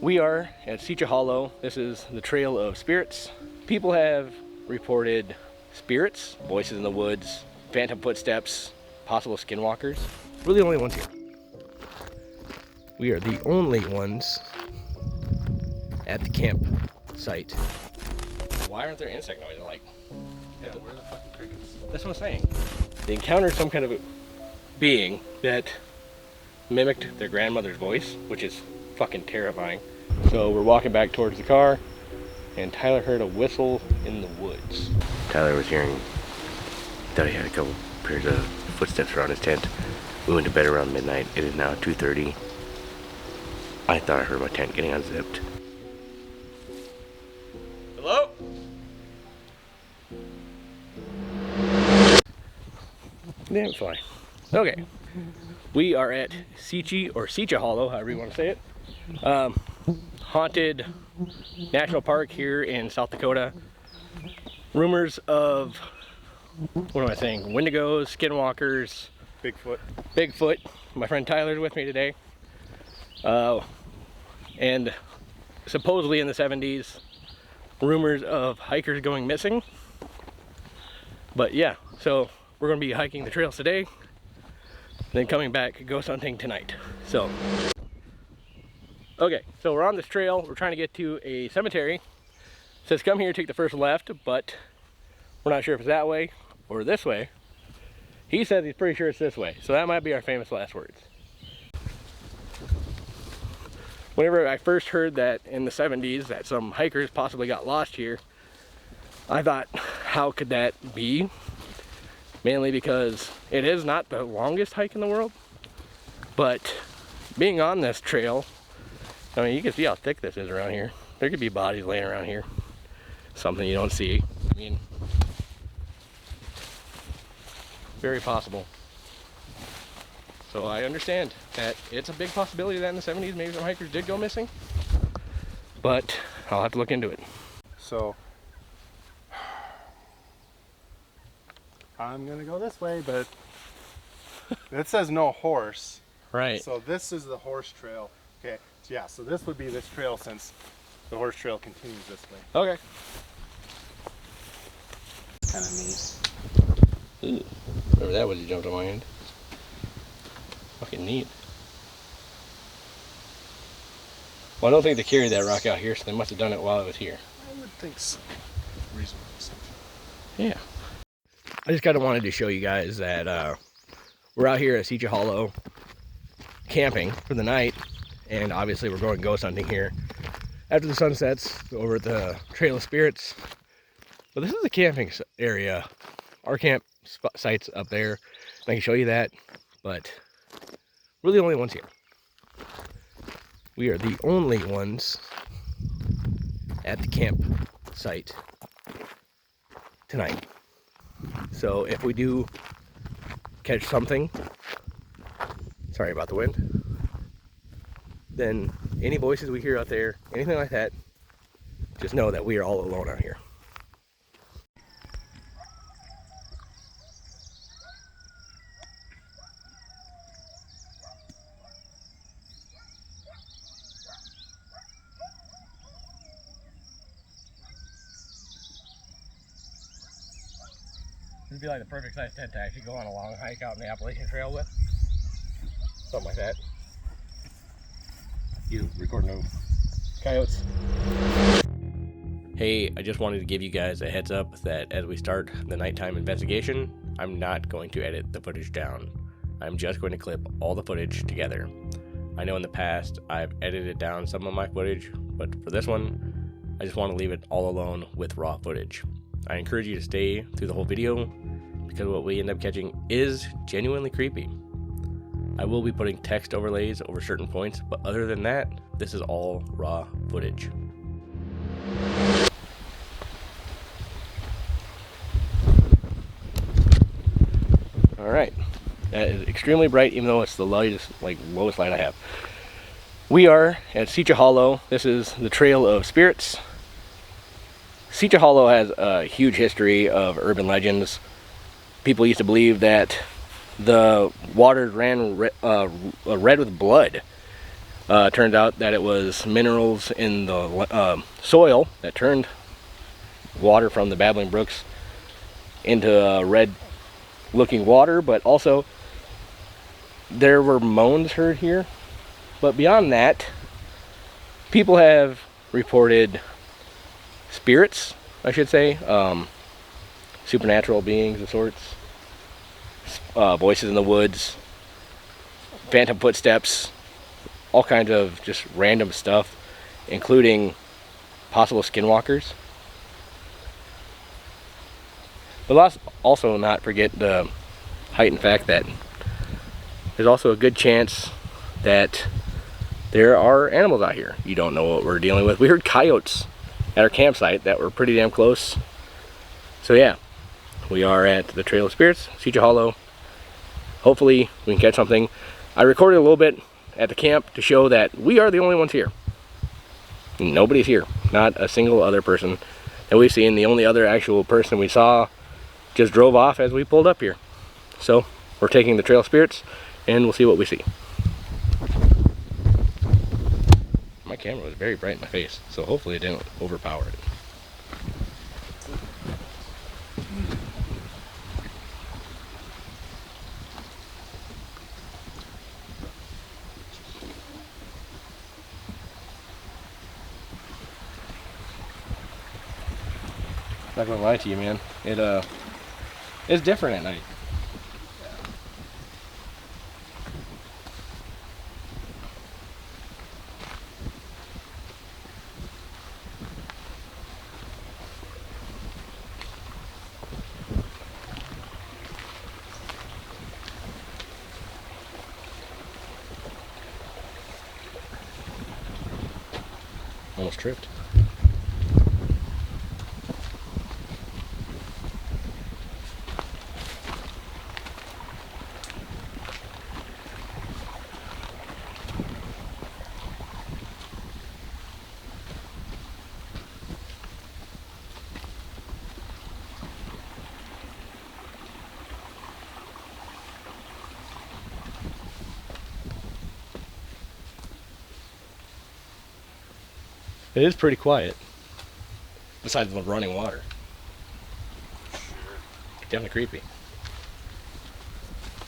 We are at Sica Hallow. This is the Trail of Spirits. People have reported spirits, voices in the woods, phantom footsteps, possible skinwalkers. We're the only ones here. We are the only ones at the campsite. Why aren't there insect noises? Like, yeah, where are the fucking crickets? That's what I'm saying. They encountered some kind of a being that mimicked their grandmother's voice, which is fucking terrifying. So we're walking back towards the car, and Tyler heard a whistle in the woods. Tyler was hearing, thought he had a couple pairs of footsteps around his tent. We went to bed around midnight. It is now 2:30. I thought I heard my tent getting unzipped. Hello? Damn fine. Okay. We are at Sica Hallow, however you want to say it. Haunted national park here in South Dakota. Rumors of, what am I saying? Wendigos, skinwalkers, Bigfoot. My friend Tyler's with me today. And supposedly in the 70s, rumors of hikers going missing. But yeah, so we're going to be hiking the trails today, then coming back ghost hunting tonight. So, okay, so we're on this trail. We're trying to get to a cemetery. It says come here, take the first left, but we're not sure if it's that way or this way. He says he's pretty sure it's this way, so that might be our famous last words. Whenever I first heard that in the 70s that some hikers possibly got lost here, I thought, how could that be? Mainly because it is not the longest hike in the world, but being on this trail, I mean, you can see how thick this is around here. There could be bodies laying around here. Something you don't see. I mean, very possible. So I understand that it's a big possibility that in the 70s maybe some hikers did go missing, but I'll have to look into it. So I'm gonna go this way, but it says no horse. Right. So this is the horse trail. Okay, so yeah, so this would be this trail since the horse trail continues this way. Okay. Kind of neat. Ooh, whatever that was, you jumped on my hand. Fucking neat. Well, I don't think they carried that rock out here, so they must have done it while it was here. I would think so. Reasonable assumption. Yeah. I just kind of wanted to show you guys that we're out here at Sica Hallow camping for the night, and obviously we're going ghost hunting here after the sun sets over at the Trail of Spirits. But this is a camping area. Our camp site's up there. I can show you that, but we're the only ones here. We are the only ones at the campsite tonight. So if we do catch something, sorry about the wind, then any voices we hear out there, anything like that, just know that we are all alone out here. It'd be like the perfect size tent to actually go on a long hike out in the Appalachian Trail with. Something like that. You recording no coyotes? Hey, I just wanted to give you guys a heads up that as we start the nighttime investigation, I'm not going to edit the footage down. I'm just going to clip all the footage together. I know in the past I've edited down some of my footage, but for this one, I just want to leave it all alone with raw footage. I encourage you to stay through the whole video because what we end up catching is genuinely creepy. I will be putting text overlays over certain points, but other than that, this is all raw footage. Alright, that is extremely bright even though it's the lowest light I have. We are at Sica Hallow. This is the Trail of Spirits. Sica Hallow has a huge history of urban legends. People used to believe that the waters ran red with blood Turned out that it was minerals in the soil that turned water from the babbling brooks into red looking water, but also there were moans heard here. But beyond that, people have reported spirits, I should say, supernatural beings of sorts, voices in the woods, phantom footsteps, all kinds of just random stuff, including possible skinwalkers. But let's also not forget the heightened fact that there's also a good chance that there are animals out here. You don't know what we're dealing with. We heard coyotes at our campsite that were pretty damn close. So yeah, we are at the Trail of Spirits, Sica Hallow. Hopefully we can catch something. I recorded a little bit at the camp to show that we are the only ones here. Nobody's here. Not a single other person that we've seen. The only other actual person we saw just drove off as we pulled up here. So we're taking the Trail of Spirits and we'll see what we see. My camera was very bright in my face, so hopefully it didn't overpower it. Not gonna lie to you, man. It's different at night. Almost tripped. It is pretty quiet, besides the running water. Sure. Definitely creepy.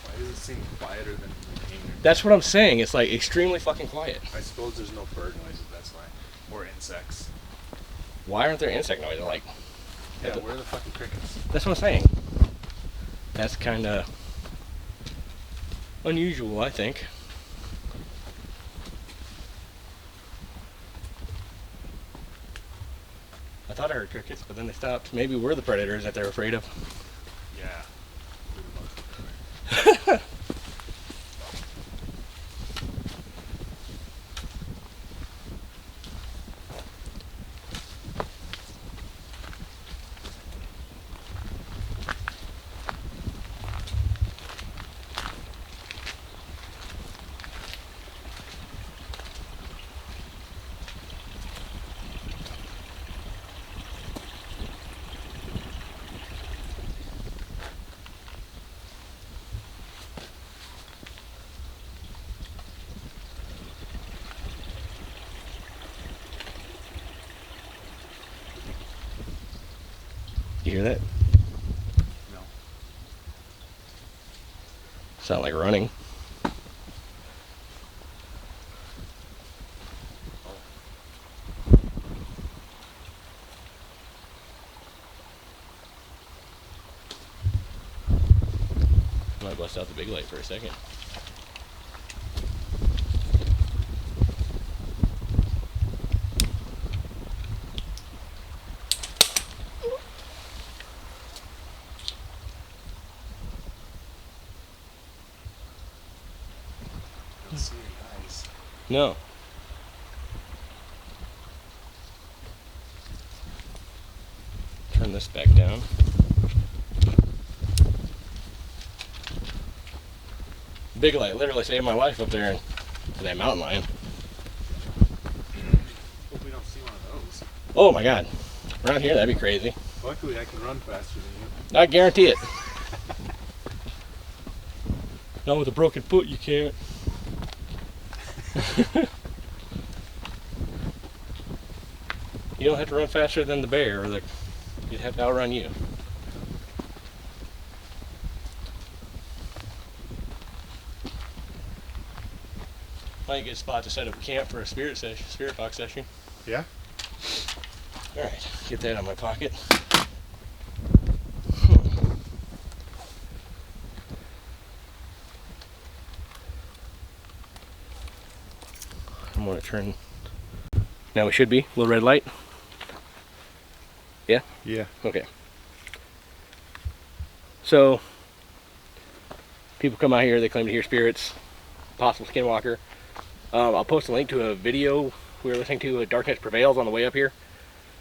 Why does it seem quieter than here? That's what I'm saying. It's like extremely fucking quiet. I suppose there's no bird noises, that's why. Or insects. Why aren't there insect noises? Like, Yeah, where are the fucking crickets? that's what I'm saying. That's kind of unusual, I think. I thought I heard crickets, but then they stopped. Maybe we're the predators that they're afraid of. Yeah. You hear that? No. Sound like running. Might bust out the big light for a second. I don't see your eyes. No. Turn this back down. Big light literally saved my life up there for that mountain lion. Hope we don't see one of those. Oh my god. Around here, that'd be crazy. Luckily, I can run faster than you. I guarantee it. Not with a broken foot, you can't. You don't have to run faster than the bear, or you'd have to outrun you. Might get a spot to set up camp for a spirit box session. Yeah. All right, get that out of my pocket. I'm gonna turn. Now we should be little red light. Yeah. Yeah. Okay. So people come out here, they claim to hear spirits, possible Skinwalker. I'll post a link to a video we were listening to, Darkness Prevails, on the way up here,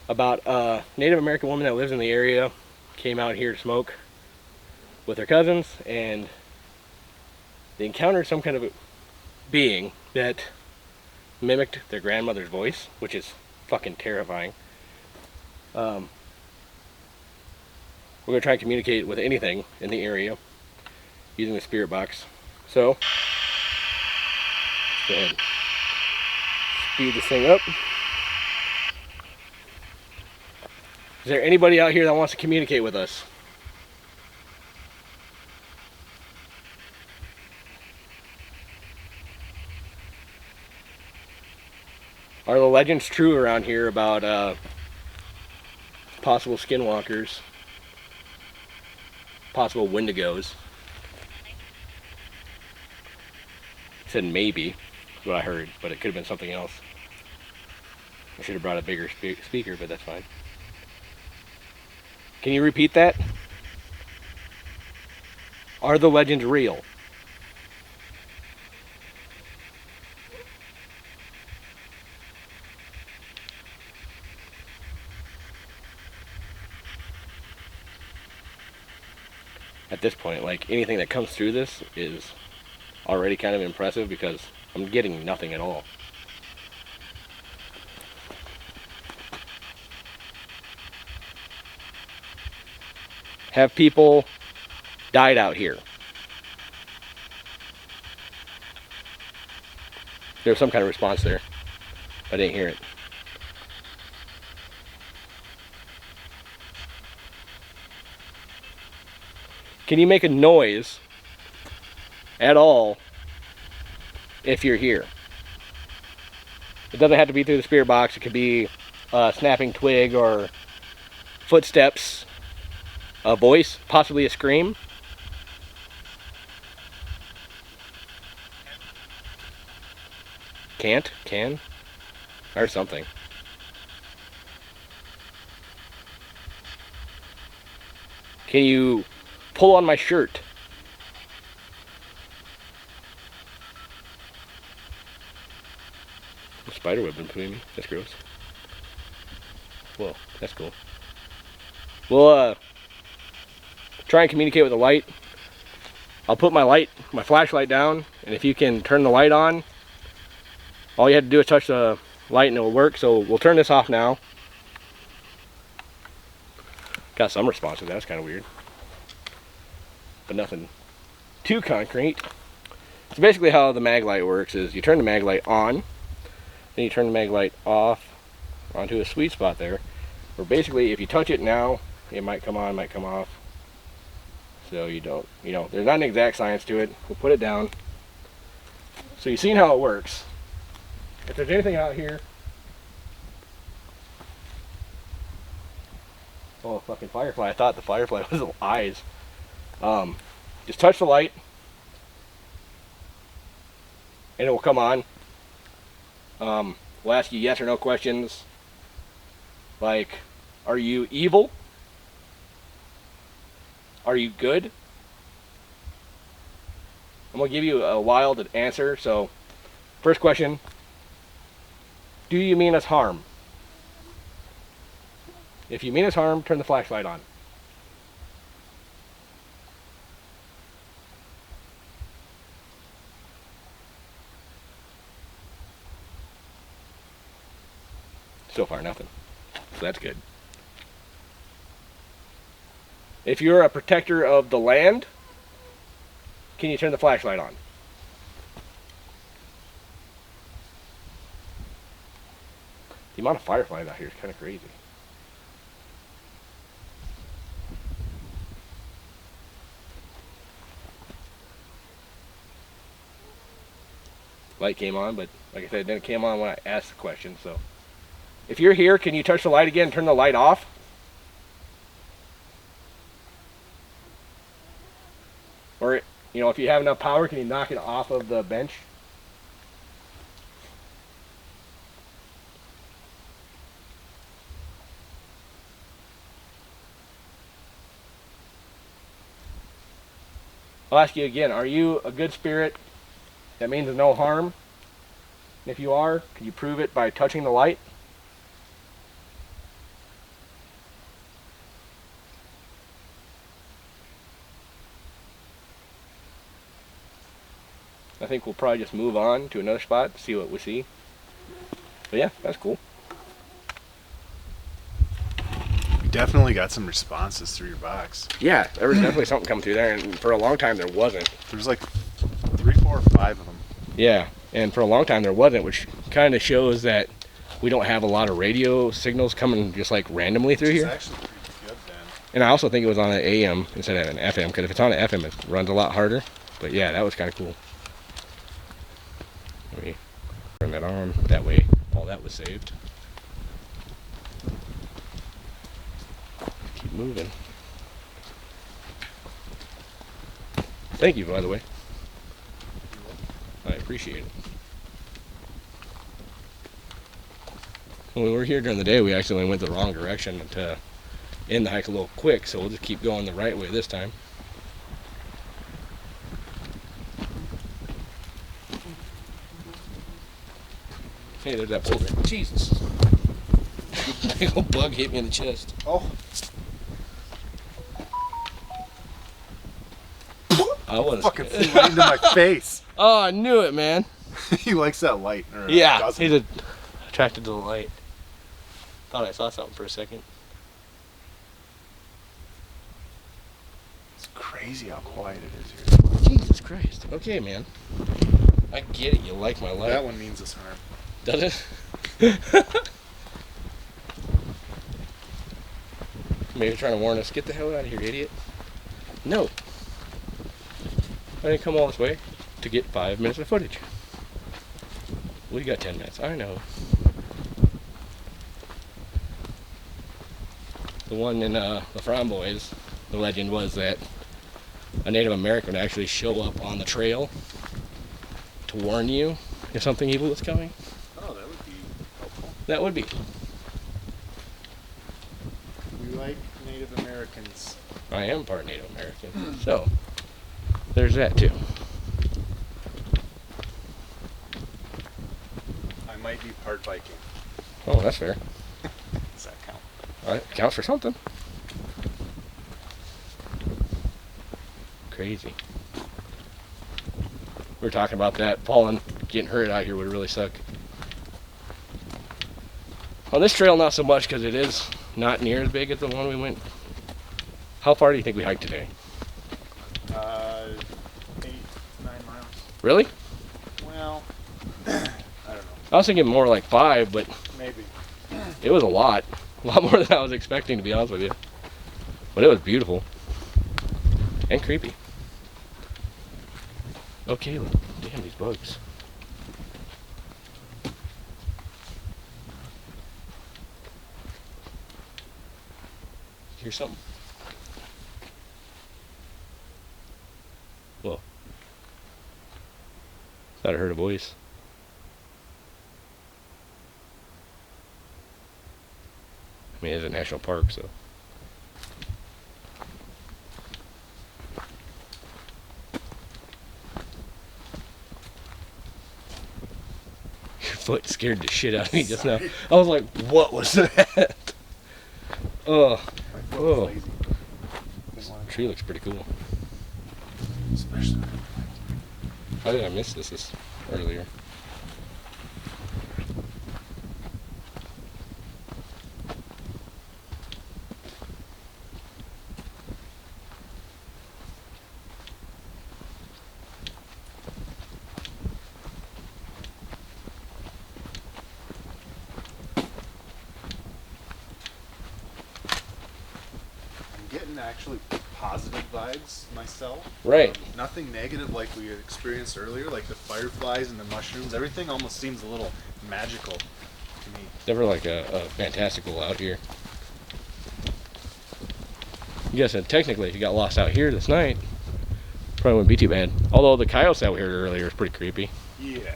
about a Native American woman that lives in the area, came out here to smoke with her cousins, and they encountered some kind of a being that mimicked their grandmother's voice, which is fucking terrifying. We're going to try and communicate with anything in the area using the spirit box. So, let's go ahead and speed this thing up. Is there anybody out here that wants to communicate with us? Are the legends true around here about possible Skinwalkers, possible Wendigos? He said maybe, is what I heard, but it could have been something else. I should have brought a bigger speaker, but that's fine. Can you repeat that? Are the legends real? At this point, like, anything that comes through this is already kind of impressive because I'm getting nothing at all. Have people died out here? There was some kind of response there. I didn't hear it. Can you make a noise at all if you're here? It doesn't have to be through the spirit box. It could be a snapping twig or footsteps, a voice, possibly a scream. Can't? Can? Or something. Can you pull on my shirt? A spider web in between me. That's gross. Whoa, that's cool. We'll try and communicate with the light. I'll put my flashlight down, and if you can turn the light on, all you have to do is touch the light and it will work. So we'll turn this off now. Got some response to that. That's kind of weird, but nothing too concrete. So basically how the mag light works is you turn the mag light on, then you turn the mag light off onto a sweet spot there, where basically if you touch it now, it might come on, might come off. So you don't, there's not an exact science to it. We'll put it down. So you've seen how it works. If there's anything out here, oh, fucking firefly. I thought the firefly was the eyes. Just touch the light and it will come on. We'll ask you yes or no questions like, are you evil? Are you good? I'm going to give you a wild answer. So, first question, do you mean us harm? If you mean us harm, turn the flashlight on. So far, nothing. So that's good. If you're a protector of the land, can you turn the flashlight on? The amount of fireflies out here is kind of crazy. Light came on, but like I said, then it came on when I asked the question. So if you're here, can you touch the light again and turn the light off? Or, you know, if you have enough power, can you knock it off of the bench? I'll ask you again, are you a good spirit that means no harm? And if you are, can you prove it by touching the light? I think we'll probably just move on to another spot, see what we see. But yeah, that's cool. Definitely got some responses through your box. Yeah, there was definitely something coming through there, and for a long time there wasn't. There's like 3, 4, 5 of them. Yeah, and for a long time there wasn't, which kind of shows that we don't have a lot of radio signals coming just like randomly through here. It's actually pretty good then. And I also think it was on an AM instead of an FM, because if it's on an FM it runs a lot harder. But yeah, that was kind of cool. Let me turn that on, that way all that was saved. Keep moving. Thank you, by the way. I appreciate it. When we were here during the day, we actually went the wrong direction to end the hike a little quick, so we'll just keep going the right way this time. Hey, there's that boulder. Jesus. Big old bug hit me in the chest. Oh. I was Fucking flew right into my face. Oh, I knew it, man. He likes that light. Or Yeah, doesn't. he's attracted to the light. Thought I saw something for a second. It's crazy how quiet it is here. Jesus Christ. Okay, man. I get it. You like my light. That one means us harm. Does it? Maybe trying to warn us. Get the hell out of here, idiot. No. I didn't come all this way to get 5 minutes of footage. We got 10 minutes. I know. The one in the Fromm Boys, the legend was that a Native American would actually show up on the trail to warn you if something evil was coming. Oh, that would be helpful. That would be. We like Native Americans. I am part Native American, so there's that too. I might be part Viking. Oh, that's fair. Does that count? It counts for something. Crazy. We were talking about that. Falling, getting hurt out here would really suck. On this trail, not so much, because it is not near as big as the one we went. How far do you think we hiked today? 8, 9 miles. Really? Well, I don't know. I was thinking more like 5, but Maybe. it was a lot. A lot more than I was expecting, to be honest with you. But it was beautiful. And creepy. Okay, damn these bugs. Hear something? Whoa. Thought I heard a voice. I mean, it's a national park, so. Your foot scared the shit out of me just now. I was like, what was that? Oh, My foot oh. was lazy. Didn't want The tree looks pretty cool. to- Especially. How did I miss this earlier? actually positive vibes myself. Right. Nothing negative like we had experienced earlier, like the fireflies and the mushrooms. Everything almost seems a little magical to me. Never like a fantastical out here. I guess technically if you got lost out here this night, probably wouldn't be too bad. Although the coyotes that we heard earlier is pretty creepy. Yeah.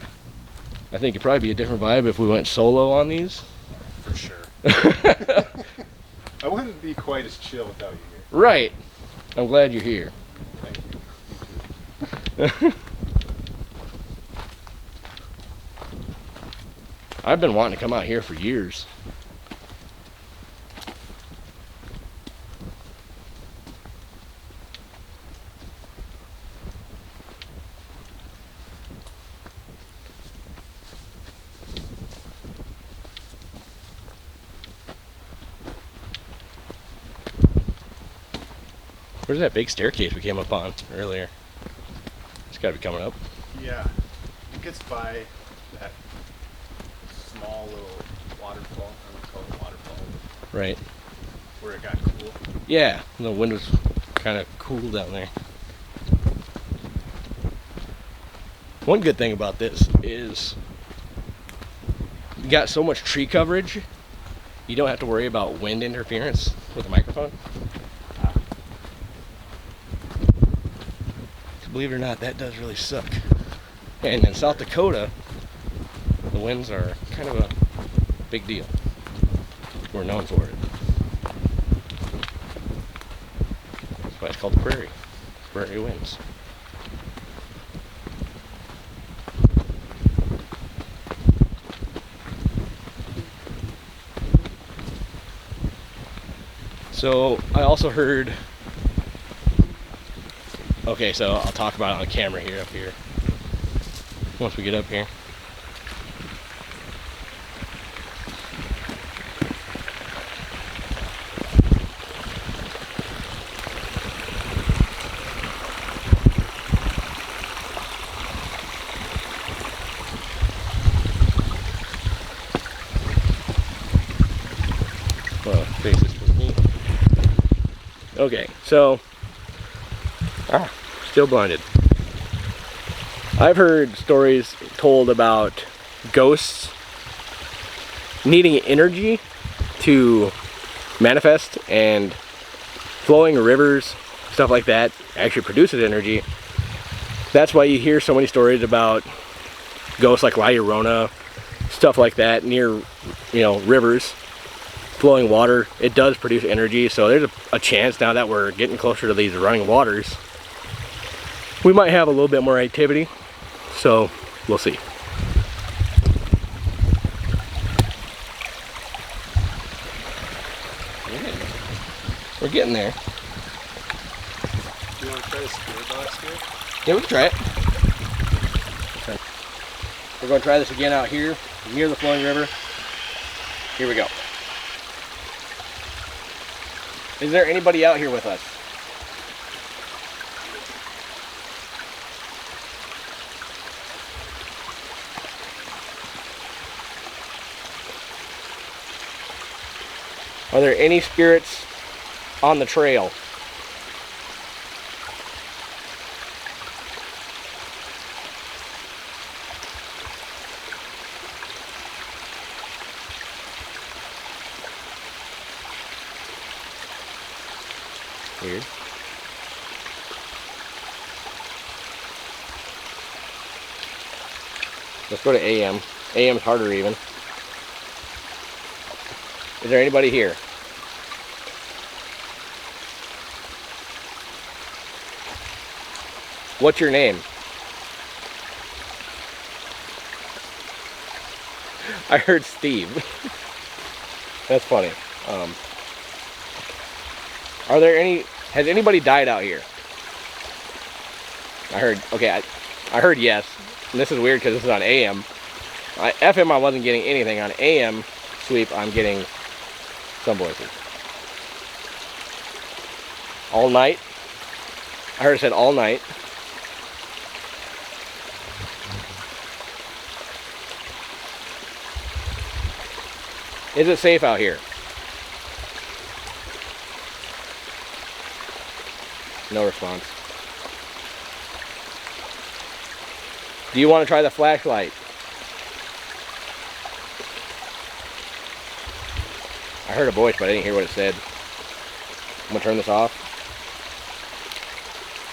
I think it'd probably be a different vibe if we went solo on these. For sure. I wouldn't be quite as chill without you here. Right. I'm glad you're here. Thank you. I've been wanting to come out here for years. Where's that big staircase we came up on earlier? It's got to be coming up. Yeah. It gets by that small little waterfall. I would call it a waterfall. Right. Where it got cool. Yeah, the wind was kind of cool down there. One good thing about this is you got so much tree coverage, you don't have to worry about wind interference with the microphone. Believe it or not, that does really suck. And in South Dakota, the winds are kind of a big deal. We're known for it. That's why it's called the prairie. Prairie winds. So I also heard, okay, so I'll talk about it on camera here up here once we get up here. Well, face this towards me. Okay, so still blinded. I've heard stories told about ghosts needing energy to manifest, and flowing rivers, stuff like that, actually produces energy. That's why you hear so many stories about ghosts like La Llorona, stuff like that, near, rivers, flowing water. It does produce energy, so there's a chance now that we're getting closer to these running waters, we might have a little bit more activity, so we'll see. We're getting there. Do you want to try the spirit box here? Yeah, we can try it. Okay. We're going to try this again out here, near the flowing river. Here we go. Is there anybody out here with us? Are there any spirits on the trail? Weird. Let's go to AM. AM's harder even. Is there anybody here? What's your name? I heard Steve. That's funny. Are there any, has anybody died out here? I heard, okay, I heard yes. And this is weird because this is on AM. FM I wasn't getting anything. On AM sweep I'm getting some voices. All night? I heard it said all night. Is it safe out here? No response. Do you want to try the flashlight? I heard a voice, but I didn't hear what it said. I'm gonna turn this off.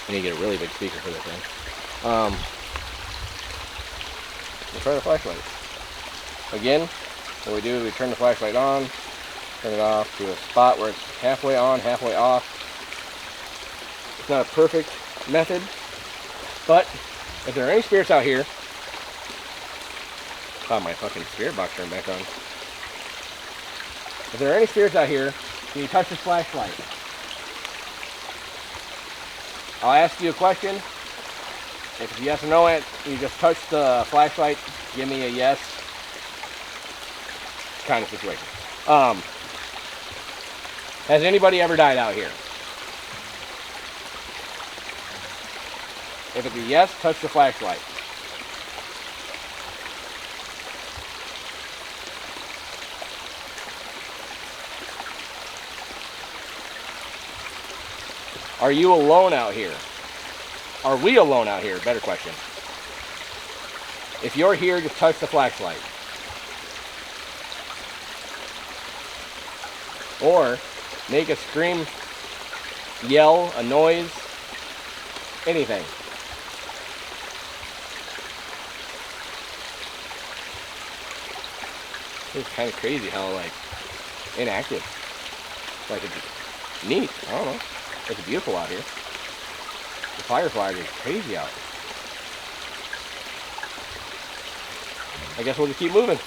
I need to get a really big speaker for this thing. Let's try the flashlight. Again, what we do is we turn the flashlight on, turn it off to a spot where it's halfway on, halfway off. It's not a perfect method, but if there are any spirits out here, my fucking spirit box turned back on. If there are any spirits out here, can you touch this flashlight? I'll ask you a question. If it's yes or no, you just touch the flashlight, give me a yes kind of situation. Has anybody ever died out here? If it's a yes, touch the flashlight. Are you alone out here? Are we alone out here? Better question. If you're here, just touch the flashlight. Or make a scream, yell, a noise, anything. It's kind of crazy how, like, inactive. Like, it's neat. I don't know. It's beautiful out here. The fireflies are crazy out. I guess we'll just keep moving.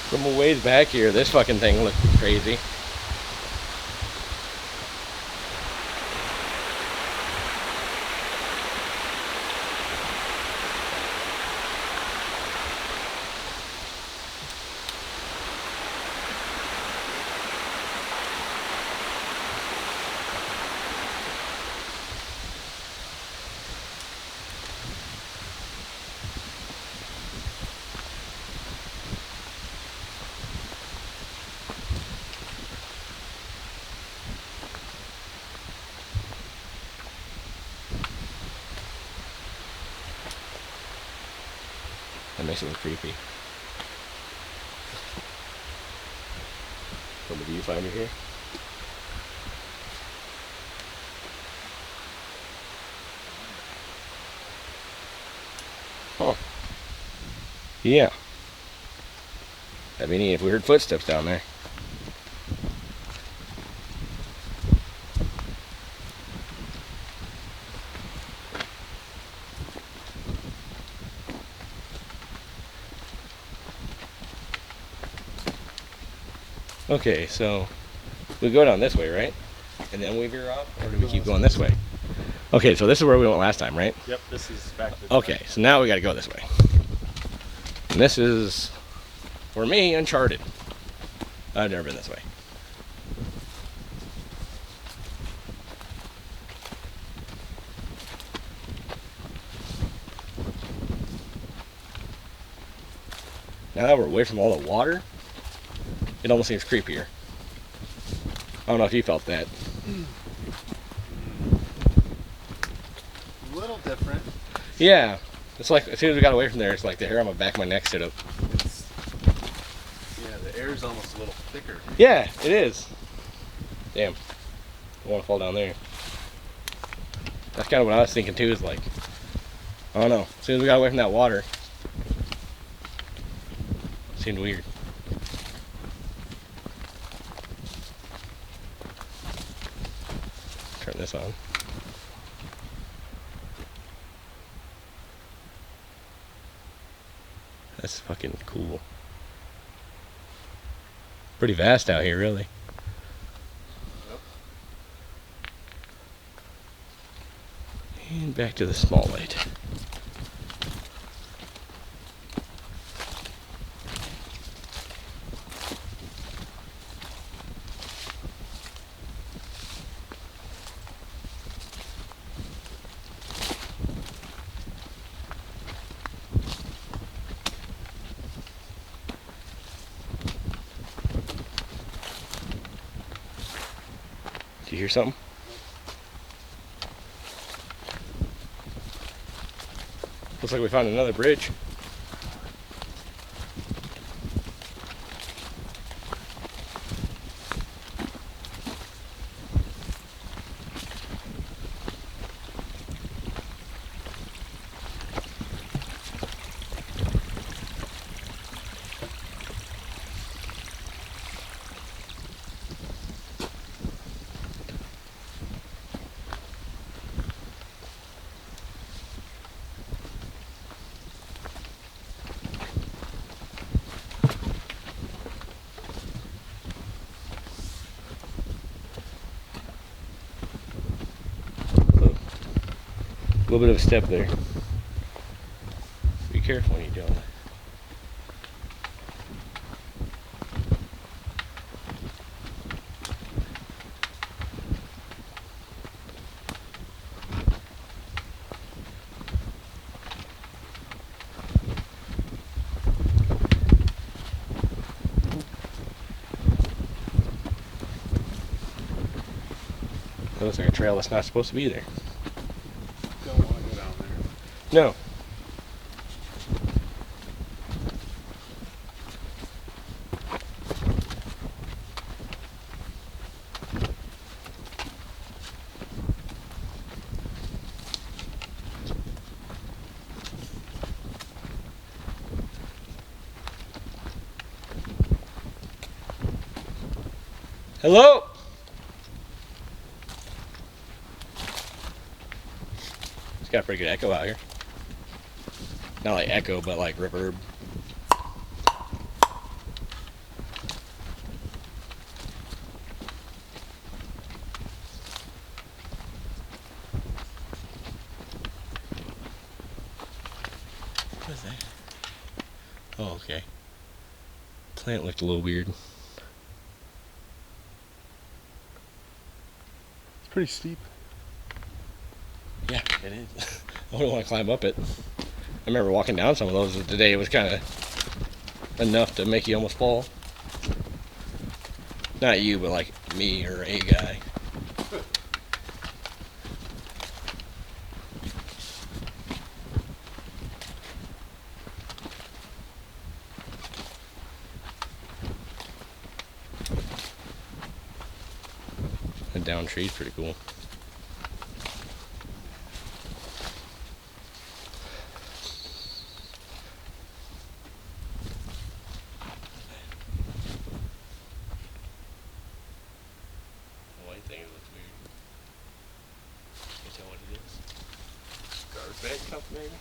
From a ways back here, this fucking thing looks crazy. That makes it look creepy. From the viewfinder here. Huh. Yeah. That'd be neat if we heard footsteps down there. Okay, so we go down this way, right? And then we veer off, or do we keep going this way? Okay, so this is where we went last time, right? Yep, this is back to the Okay, so now we got to go this way. And this is, for me, uncharted. I've never been this way. Now that we're away from all the water, it almost seems creepier. I don't know if you felt that. A little different. Yeah. It's like, as soon as we got away from there, it's like the hair on my back of my neck stood up. Yeah, the air is almost a little thicker. Yeah, it is. Damn. I want to fall down there. That's kind of what I was thinking too, is like, I don't know. As soon as we got away from that water, it seemed weird. Turn this on. That's fucking cool. Pretty vast out here, really. Yep. And back to the small light. Did you hear something? Looks like we found another bridge. A little bit of a step there. Be careful when you're doing that. That looks like a trail that's not supposed to be there. Don't want to go down there. No. Hello? It's got a pretty good echo out here. Not like echo, but like reverb. What is that? Oh, okay. Plant looked a little weird. It's pretty steep. Yeah, it is. I wouldn't want to climb up it. I remember walking down some of those today. It was kind of enough to make you almost fall. Not you, but like me or a guy. The down tree's pretty cool. Thing looks weird. Can you tell what it is? Garbage bag cup, maybe?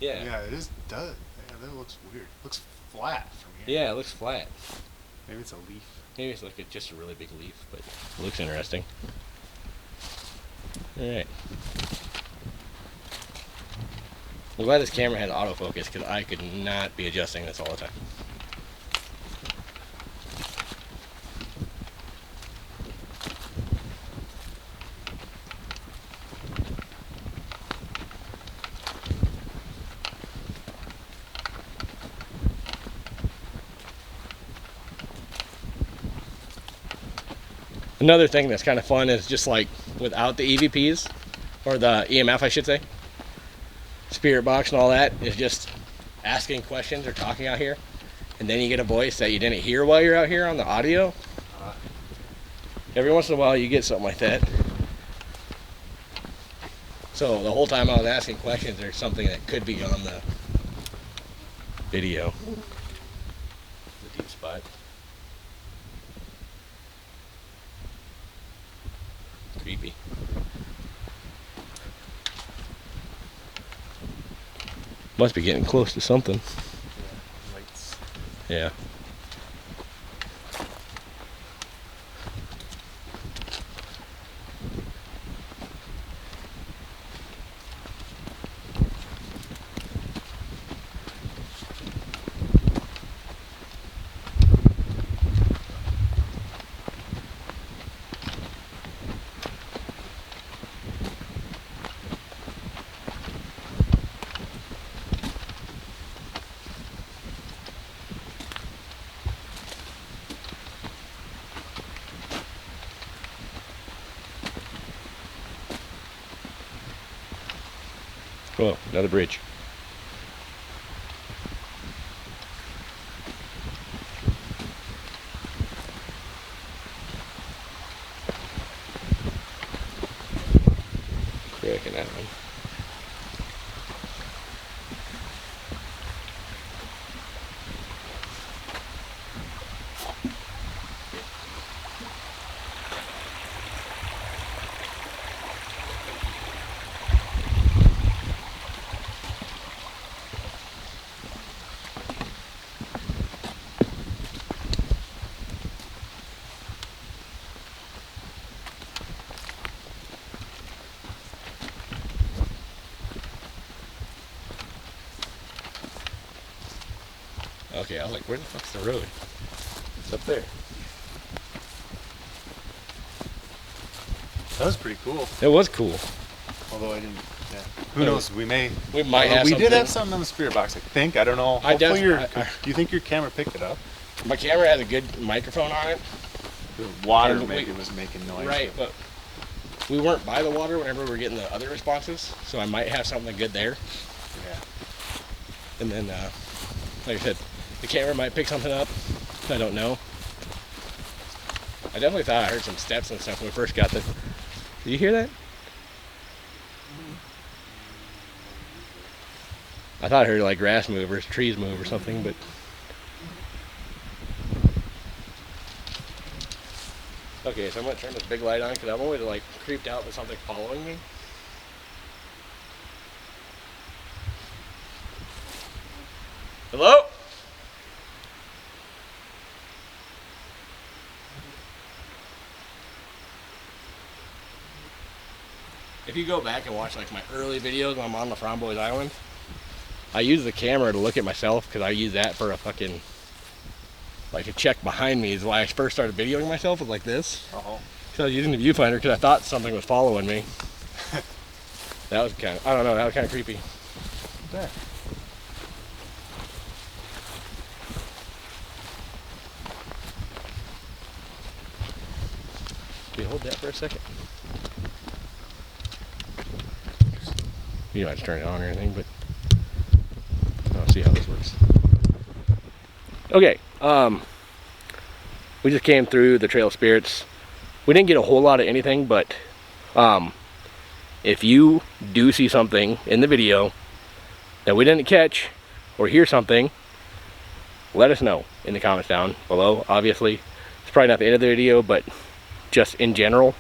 Yeah. Yeah, it is. Does. Yeah, that looks weird. Looks flat from here. Yeah, it looks flat. Maybe it's a leaf. Maybe it's like just a really big leaf, but it looks interesting. Alright. I'm glad this camera had autofocus because I could not be adjusting this all the time. Another thing that's kind of fun is just like without the EVPs, or the EMF I should say, spirit box and all that, is just asking questions or talking out here, and then you get a voice that you didn't hear while you're out here on the audio. Every once in a while you get something like that. So the whole time I was asking questions, there's something that could be on the video. The deep spot. Creepy. Must be getting close to something. Yeah, lights. Yeah. Oh, another bridge. Cracking that one. Okay, I was like, where the fuck's the road? It's up there. That was pretty cool. It was cool. Although I didn't. Yeah. Who knows? We might have we something. did have something on the spirit box, I think. I don't know. Hopefully do you think your camera picked it up? My camera has a good microphone on it. The water And maybe was making noise. Right, but we weren't by the water whenever we were getting the other responses, so I might have something good there. Yeah. And then, like I said, the camera might pick something up. I don't know. I definitely thought I heard some steps and stuff when we first got there. Did you hear that? I thought I heard like grass move or trees move or something, but okay, so I'm gonna turn this big light on because I'm always like creeped out with something following me. Hello? If you go back and watch like my early videos when I'm on the Framboise Island, I use the camera to look at myself because I use that for a fucking, like to check behind me is why I first started videoing myself was like this. Uh-huh. So I was using the viewfinder because I thought something was following me. That was kind of, I don't know, that was kind of creepy. There. Can you hold that for a second? You don't have to turn it on or anything, but I'll see how this works. Okay, we just came through the Trail of Spirits. We didn't get a whole lot of anything, but if you do see something in the video that we didn't catch or hear something, let us know in the comments down below. Obviously, it's probably not the end of the video, but just in general,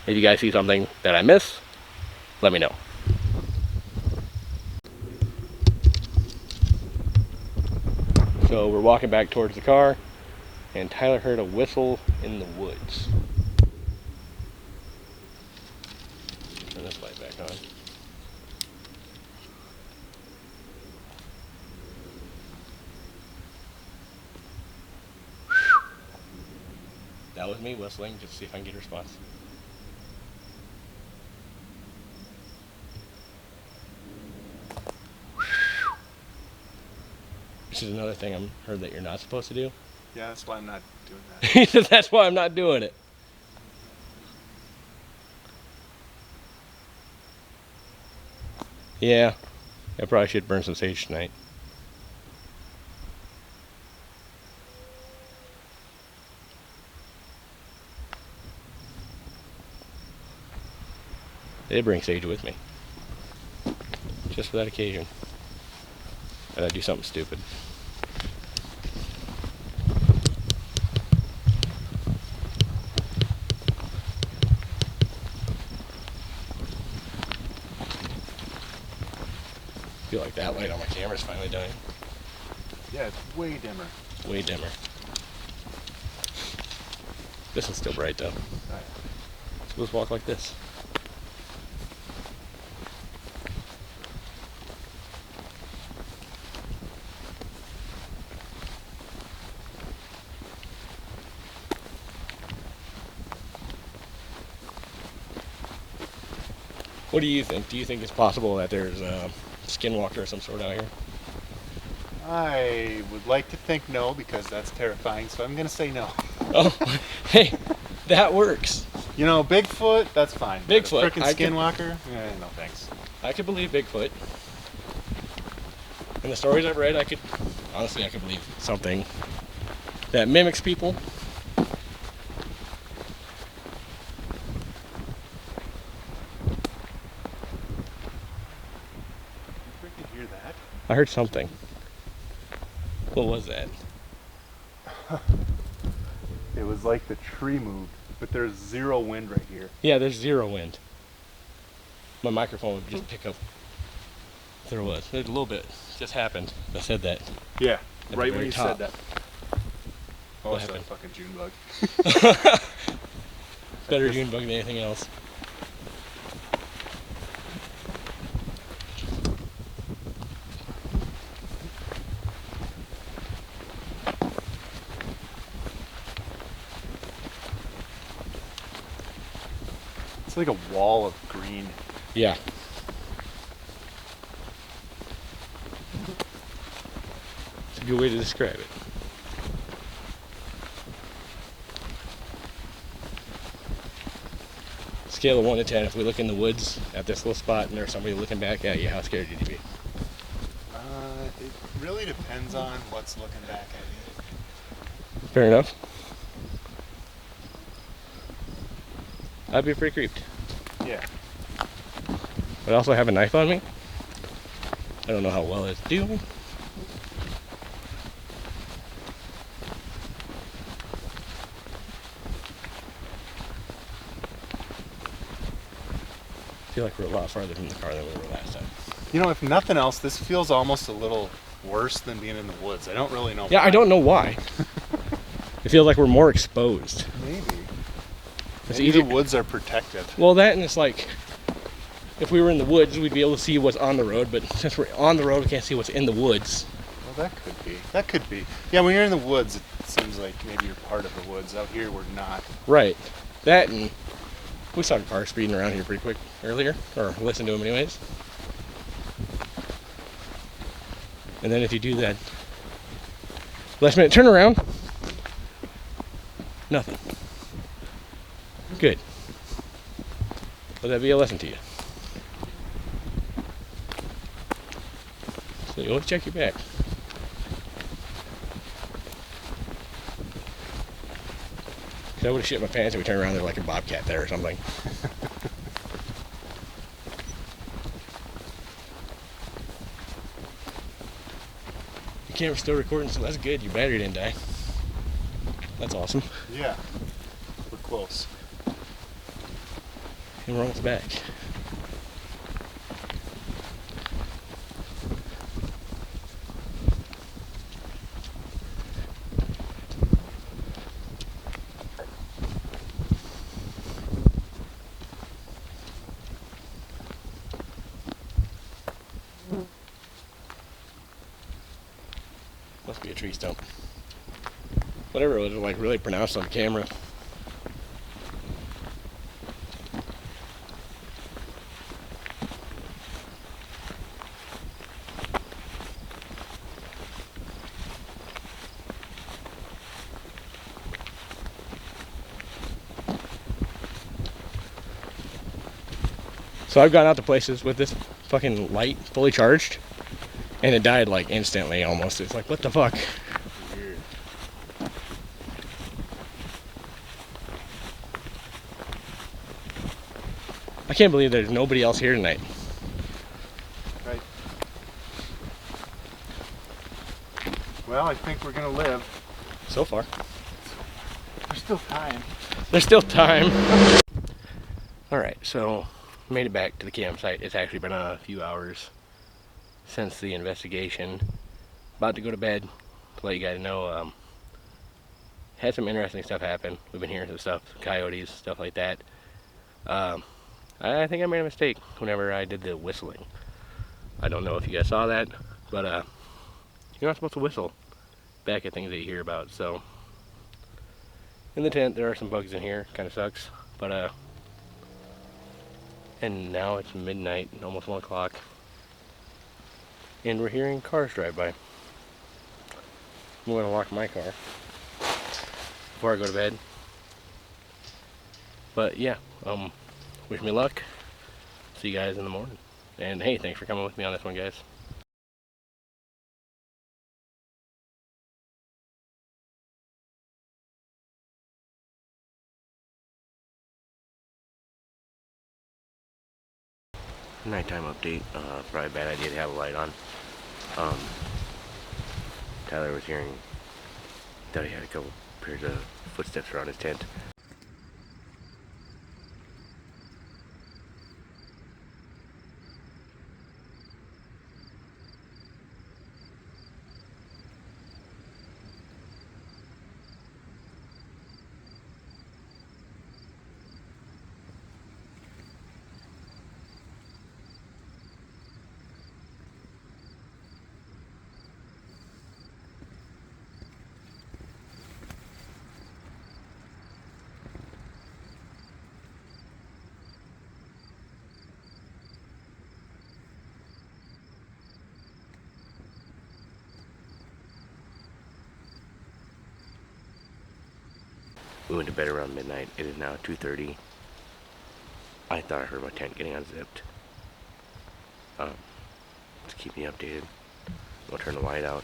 if you guys see something that I miss, let me know. So we're walking back towards the car, and Tyler heard a whistle in the woods. Turn this light back on. That was me whistling, just to see if I can get a response. This is another thing I've heard that you're not supposed to do. Yeah, that's why I'm not doing that. He said that's why I'm not doing it. Yeah, I probably should burn some sage tonight. I did bring sage with me. Just for that occasion. And I'd do something stupid. I feel like that light on my camera's finally dying. Yeah, it's way dimmer. Way dimmer. This one's still bright though. Right. So let's walk like this. What do you think? Do you think it's possible that there's a skinwalker of some sort out here? I would like to think no, because that's terrifying, so I'm gonna say no. Oh, hey, that works. You know, Bigfoot, that's fine. Bigfoot, Frickin' Skinwalker? No thanks. I could believe Bigfoot. In the stories I've read, I could believe something that mimics people. Freaking hear that? I heard something. What was that? It was like the tree moved, but there's zero wind right here. Yeah, there's zero wind. My microphone would just pick up. There was. There's a little bit. Just happened. I said that. Yeah, the right when very you top. said that. Oh, What it's a happened? fucking June bug. Better June bug than anything else. It's like a wall of green. Yeah. It's a good way to describe it. Scale of 1 to 10, if we look in the woods at this little spot and there's somebody looking back at you, how scared would you be? It really depends on what's looking back at you. Fair enough. I'd be pretty creeped. Yeah. But I also have a knife on me. I don't know how well it's doing. I feel like we're a lot farther from the car than we were last time. You know, if nothing else, this feels almost a little worse than being in the woods. I don't really know Yeah, why. I don't know why. It feels like we're more exposed. Maybe. It's Maybe easy. the woods are protected. Well, that and it's like, if we were in the woods, we'd be able to see what's on the road, but since we're on the road, we can't see what's in the woods. Well, that could be. That could be. Yeah, when you're in the woods, it seems like maybe you're part of the woods. Out here, we're not. Right. That and we saw a car speeding around here pretty quick earlier, or listened to him anyways. And then if you do that, last minute turnaround, nothing. Good. Let that be a lesson to you. So you always check your back. Cause I would have shit my pants if we turned around there like a bobcat there or something. Your camera's still recording, so that's good. Your battery didn't die. That's awesome. Yeah. We're close. And we're almost back. Must be a tree stump. Whatever it was, like really pronounced on camera. So I've gone out to places with this fucking light, fully charged, and it died like instantly almost. It's like, what the fuck? Weird. I can't believe there's nobody else here tonight. Right. Well, I think we're gonna live. So far. There's still time. There's still time. Alright, so made it back to the campsite. It's actually been a few hours since the investigation. About to go to bed to let you guys know. Had some interesting stuff happen. We've been hearing some stuff, coyotes, stuff like that. I think I made a mistake whenever I did the whistling. I don't know if you guys saw that, but you're not supposed to whistle back at things that you hear about. So in the tent there are some bugs in here, kind of sucks, but and now it's midnight, almost 1 o'clock, and we're hearing cars drive by. I'm gonna lock my car before I go to bed. But yeah, wish me luck. See you guys in the morning. And hey, thanks for coming with me on this one, guys. Nighttime update. Probably a bad idea to have a light on. Tyler was hearing, thought he had a couple pairs of footsteps around his tent. We went to bed around midnight. It is now 2:30. I thought I heard my tent getting unzipped. To keep me updated, I'll turn the light out.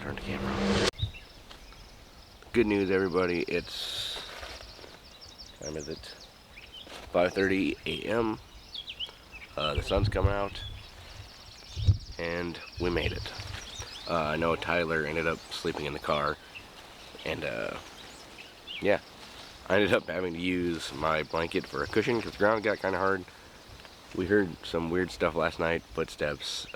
Turn the camera on. Good news, everybody. It's, time is it? 5:30 a.m. The sun's coming out, and we made it. I know Tyler ended up sleeping in the car, and yeah, I ended up having to use my blanket for a cushion because the ground got kind of hard. We heard some weird stuff last night, footsteps.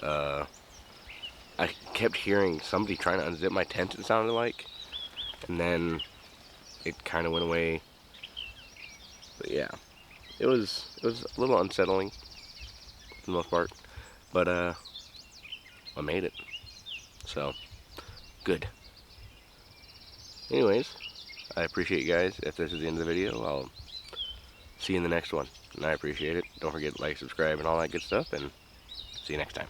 I kept hearing somebody trying to unzip my tent, it sounded like, and then it kind of went away. But yeah, it was a little unsettling for the most part, but I made it, so good. Anyways, I appreciate you guys. If this is the end of the video, I'll see you in the next one, and I appreciate it. Don't forget to like, subscribe, and all that good stuff, and see you next time.